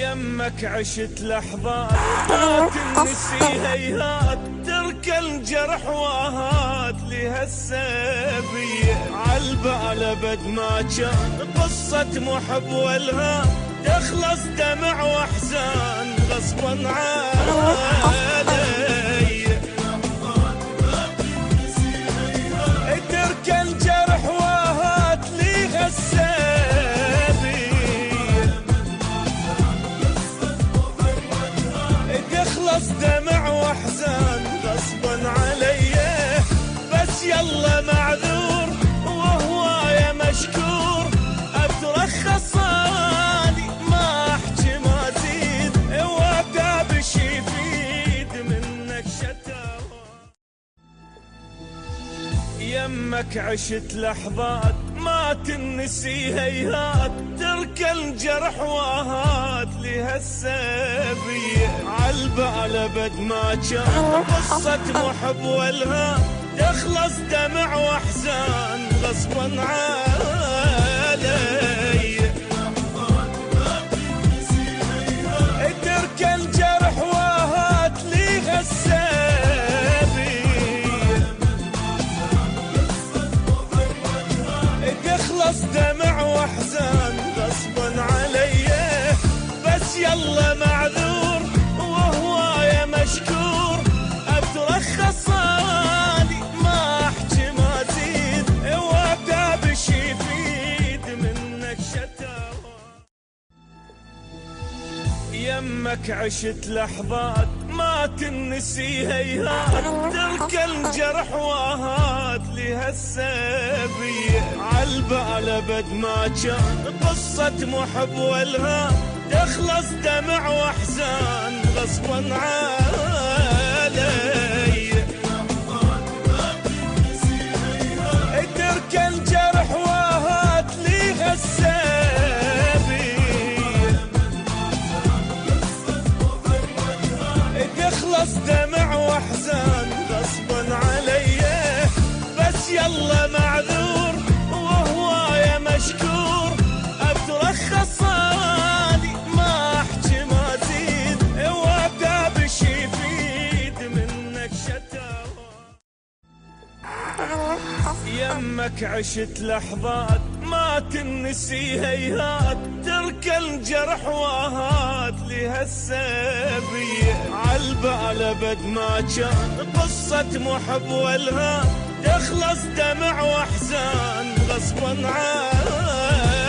يمك عشت لحظات ما تنسي هيهات، ترك الجرح واهات لها السبية عالبال ابد ما كان قصة محب والهام، تخلص دمع واحزان غصبا علي. ترك الجرح واهات لها السبية، تخلص دمع واحزان غصبا علي. بس يلا معذور وهواية مشكور، اترخص اني ما احكي ما ازيد، واتابش يفيد منك شتاوى. يمك عشت لحظات ما تنسي هيهات، ترك الجرح واهات لها السبية عالبال ابد ما كان قصة محب والهام، تخلص دمع واحزان غصبا علي. ترك الجرح واهات لها السبية، تخلص دمع واحزان غصبا علي. بس يلا معذور وهواية مشكور، اترخص اني ما احكي ما ازيد، واتابش يفيد منك شتاوى. يمك عشت لحظات ما تنسي هيهات، ترك الجرح واهات لها السبية عالبال ابد ما كان قصة محب والهام، تخلص دمع واحزان غصبا علي. ترك الجرح واهات لها السبية، تخلص دمع واحزان غصبا علي. بس يلا معذور وهواية مشكور، اترخص اني ما احكي ما ازيد، واتابش يفيد منك شتاوى. يمك عشت لحظات ما تنسي هيهات، ترك الجرح واهات لها السبية عالبال ابد ما كان قصة محب والهام، تخلص دمع واحزان غصبا علي.